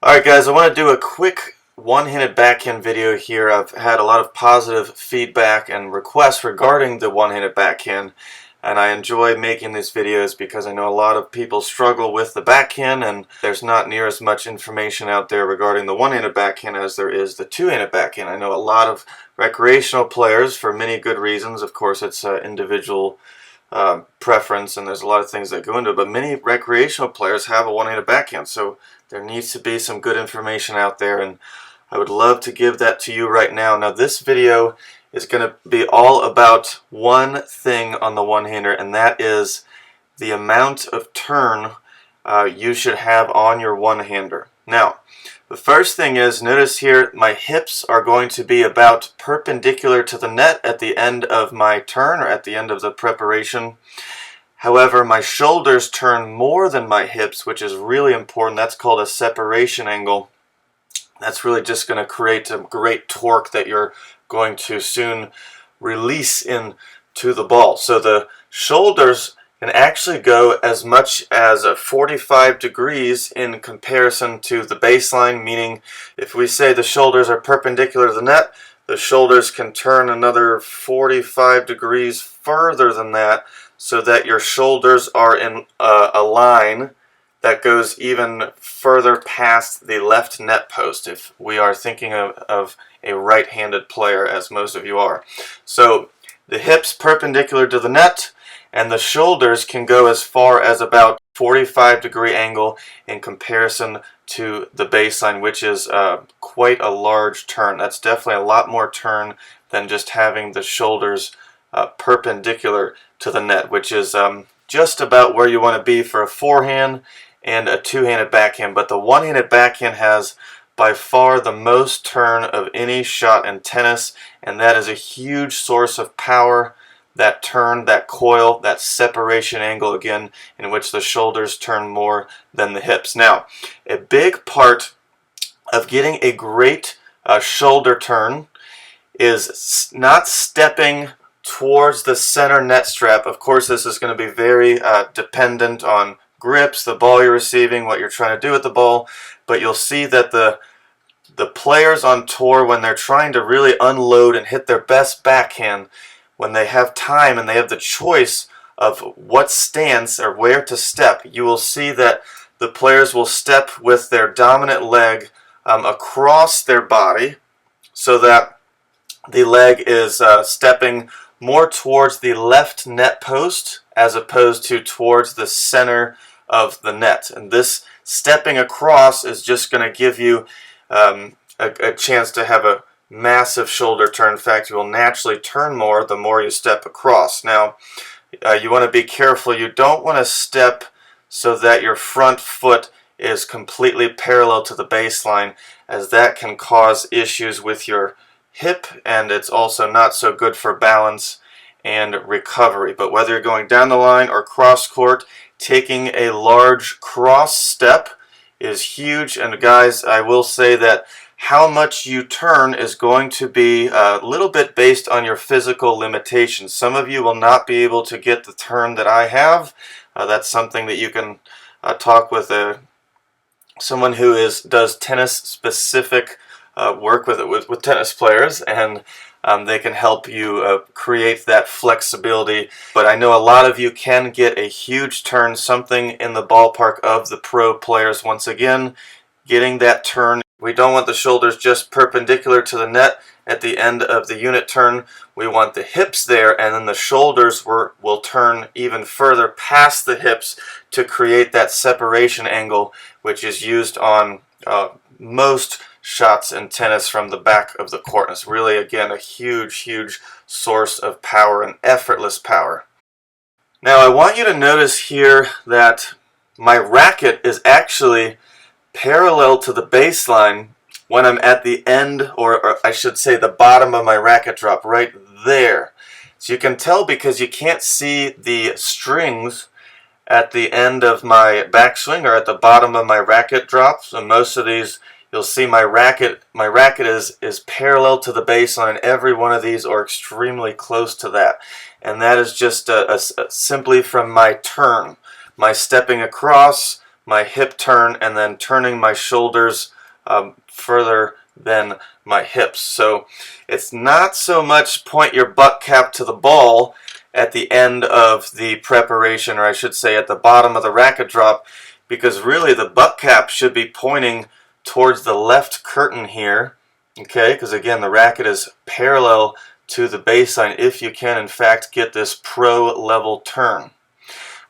Alright guys, I want to do a quick one-handed backhand video here. I've had a lot of positive feedback and requests regarding the one-handed backhand, and I enjoy making these videos because I know a lot of people struggle with the backhand, and there's not near as much information out there regarding the one-handed backhand as there is the two-handed backhand. I know a lot of recreational players, for many good reasons. Of course, it's individual preference, and there's a lot of things that go into it, but many recreational players have a one-handed backhand, so there needs to be some good information out there, and I would love to give that to you right now. Now this video is going to be all about one thing on the one-hander, and that is the amount of turn you should have on your one-hander. Now the first thing is, notice here my hips are going to be about perpendicular to the net at the end of my turn, or at the end of the preparation. However, my shoulders turn more than my hips, which is really important. That's called a separation angle. That's really just going to create a great torque that you're going to soon release into the ball. So the shoulders can actually go as much as 45 degrees in comparison to the baseline, meaning if we say the shoulders are perpendicular to the net, the shoulders can turn another 45 degrees further than that, so that your shoulders are in a line that goes even further past the left net post, if we are thinking of a right-handed player, as most of you are. So the hips perpendicular to the net, and the shoulders can go as far as about 45-degree angle in comparison to the baseline, which is quite a large turn. That's definitely a lot more turn than just having the shoulders perpendicular to the net, which is just about where you want to be for a forehand and a two-handed backhand. But the one-handed backhand has by far the most turn of any shot in tennis, and that is a huge source of power. That turn, that coil, that separation angle, again, in which the shoulders turn more than the hips. Now, a big part of getting a great shoulder turn is not stepping towards the center net strap. Of course, this is going to be very dependent on grips, the ball you're receiving, what you're trying to do with the ball, but you'll see that the players on tour, when they're trying to really unload and hit their best backhand, when they have time and they have the choice of what stance or where to step, you will see that the players will step with their dominant leg across their body, so that the leg is stepping more towards the left net post as opposed to towards the center of the net. And this stepping across is just going to give you a chance to have a massive shoulder turn. In fact, you will naturally turn more the more you step across. Now, you want to be careful. You don't want to step so that your front foot is completely parallel to the baseline, as that can cause issues with your hip, and it's also not so good for balance and recovery. But whether you're going down the line or cross court, taking a large cross step is huge. And guys, I will say that how much you turn is going to be a little bit based on your physical limitations. Some of you will not be able to get the turn that I have. That's something that you can talk with someone who does tennis specific work with tennis players, and they can help you create that flexibility. But I know a lot of you can get a huge turn, something in the ballpark of the pro players. Once again, getting that turn. We don't want the shoulders just perpendicular to the net at the end of the unit turn. We want the hips there, and then the shoulders will turn even further past the hips to create that separation angle, which is used on most shots in tennis from the back of the court. And it's really, again, a huge source of power, and effortless power. Now, I want you to notice here that my racket is actually parallel to the baseline when I'm at the end, or I should say the bottom of my racket drop, right there. So you can tell because you can't see the strings at the end of my backswing or at the bottom of my racket drop. So most of these, you'll see my racket is parallel to the baseline, and every one of these are extremely close to that. And that is just simply from my turn, my stepping across, my hip turn, and then turning my shoulders further than my hips. So it's not so much point your butt cap to the ball at the end of the preparation, or I should say at the bottom of the racket drop, because really the butt cap should be pointing towards the left curtain here, okay, because again the racket is parallel to the baseline if you can in fact get this pro level turn.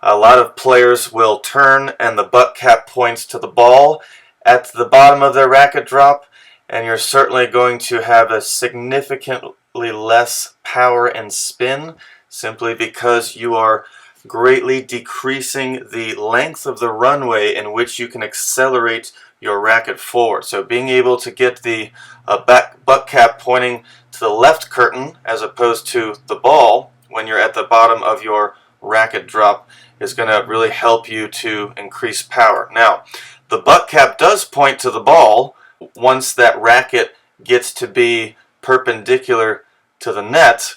A lot of players will turn and the butt cap points to the ball at the bottom of their racket drop, and you're certainly going to have a significantly less power and spin simply because you are greatly decreasing the length of the runway in which you can accelerate your racket forward. So being able to get the butt cap pointing to the left curtain as opposed to the ball when you're at the bottom of your racket drop is going to really help you to increase power. Now, the butt cap does point to the ball once that racket gets to be perpendicular to the net.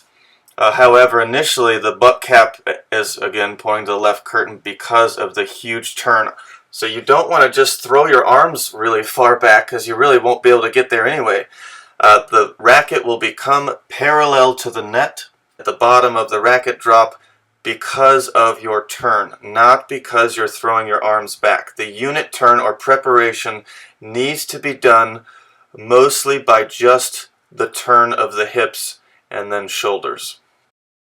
However, initially the butt cap is again pointing to the left curtain because of the huge turn. So you don't want to just throw your arms really far back because you really won't be able to get there anyway. The racket will become parallel to the net at the bottom of the racket drop because of your turn, not because you're throwing your arms back. The unit turn or preparation needs to be done mostly by just the turn of the hips and then shoulders.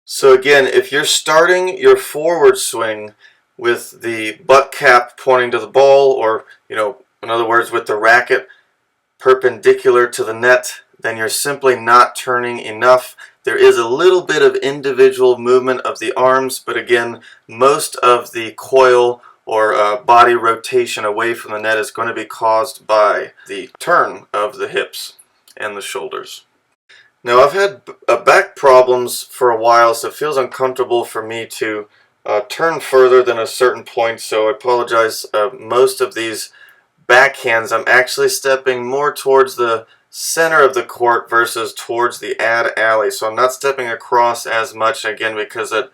So again, if you're starting your forward swing with the butt cap pointing to the ball, or in other words with the racket perpendicular to the net, then you're simply not turning enough. There is a little bit of individual movement of the arms, but again, most of the coil or body rotation away from the net is going to be caused by the turn of the hips and the shoulders. Now, I've had back problems for a while, so it feels uncomfortable for me to turn further than a certain point, so I apologize. Most of these backhands, I'm actually stepping more towards the center of the court versus towards the ad alley, so I'm not stepping across as much, again, because it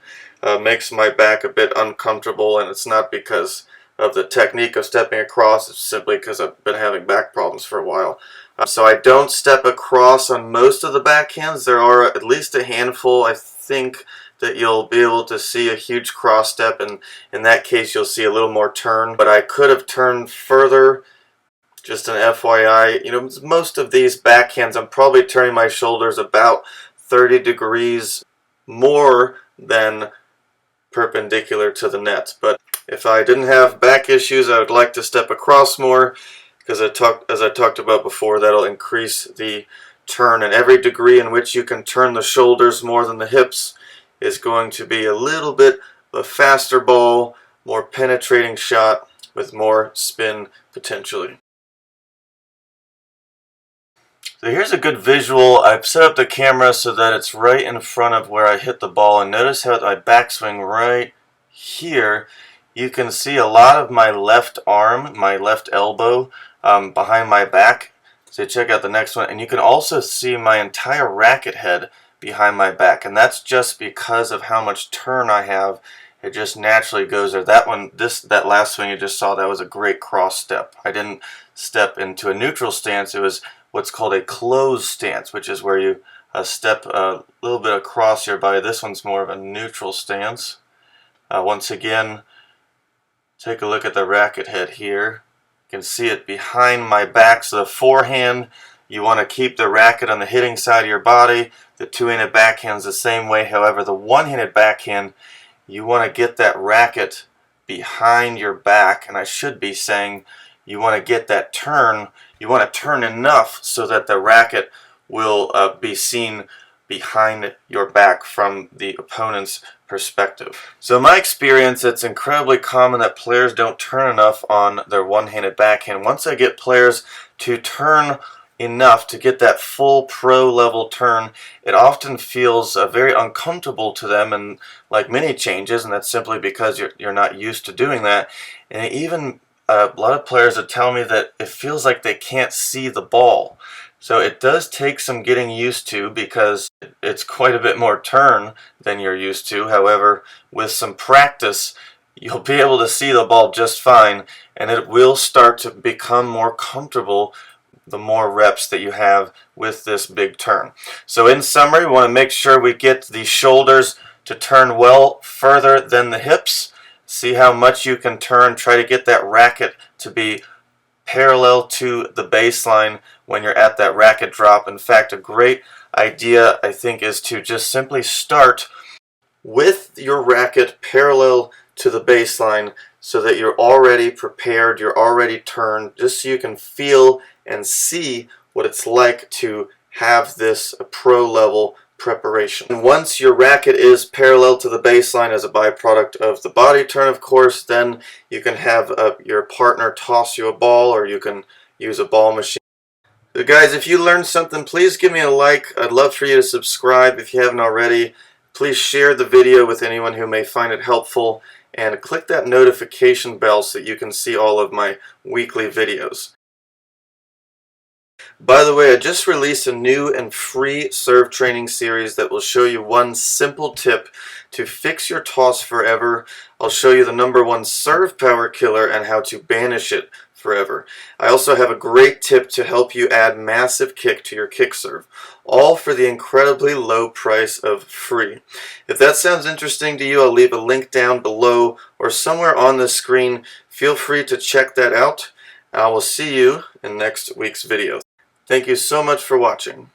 makes my back a bit uncomfortable, and it's not because of the technique of stepping across, it's simply because I've been having back problems for a while. So I don't step across on most of the backhands. There are at least a handful, I think, that you'll be able to see a huge cross step, and in that case you'll see a little more turn. But I could have turned further, just an FYI. Most of these backhands I'm probably turning my shoulders about 30 degrees more than perpendicular to the net. But if I didn't have back issues, I would like to step across more, because as I talked about before, that'll increase the turn, and every degree in which you can turn the shoulders more than the hips is going to be a little bit of a faster ball, more penetrating shot with more spin potentially. So here's a good visual. I've set up the camera so that it's right in front of where I hit the ball, and notice how my backswing right here, you can see a lot of my left arm, my left elbow behind my back. So check out the next one, and you can also see my entire racket head behind my back, and that's just because of how much turn I have. It just naturally goes there. That last swing you just saw, that was a great cross step. I didn't step into a neutral stance. It was what's called a closed stance, which is where you step a little bit across your body. This one's more of a neutral stance. Once again, take a look at the racket head here. You can see it behind my back. So the forehand, you want to keep the racket on the hitting side of your body. The two-handed backhand's the same way. However, the one-handed backhand, you want to get that racket behind your back, and I should be saying you want to get that turn. You want to turn enough so that the racket will be seen behind your back from the opponent's perspective. So in my experience, it's incredibly common that players don't turn enough on their one-handed backhand. Once I get players to turn enough to get that full pro level turn, it often feels very uncomfortable to them, and like many changes, and that's simply because you're not used to doing that. And even a lot of players are telling me that it feels like they can't see the ball. So it does take some getting used to, because it's quite a bit more turn than you're used to. However, with some practice, you'll be able to see the ball just fine, and it will start to become more comfortable the more reps that you have with this big turn. So in summary, we want to make sure we get the shoulders to turn well further than the hips. See how much you can turn. Try to get that racket to be parallel to the baseline when you're at that racket drop. In fact, a great idea, I think, is to just simply start with your racket parallel to the baseline so that you're already prepared, you're already turned, just so you can feel and see what it's like to have this pro level preparation. And once your racket is parallel to the baseline as a byproduct of the body turn, of course, then you can have your partner toss you a ball, or you can use a ball machine. So guys, if you learned something, please give me a like. I'd love for you to subscribe if you haven't already. Please share the video with anyone who may find it helpful, and click that notification bell so that you can see all of my weekly videos. By the way, I just released a new and free serve training series that will show you one simple tip to fix your toss forever. I'll show you the #1 serve power killer and how to banish it forever. I also have a great tip to help you add massive kick to your kick serve, all for the incredibly low price of free. If that sounds interesting to you, I'll leave a link down below or somewhere on the screen. Feel free to check that out. I will see you in next week's video. Thank you so much for watching.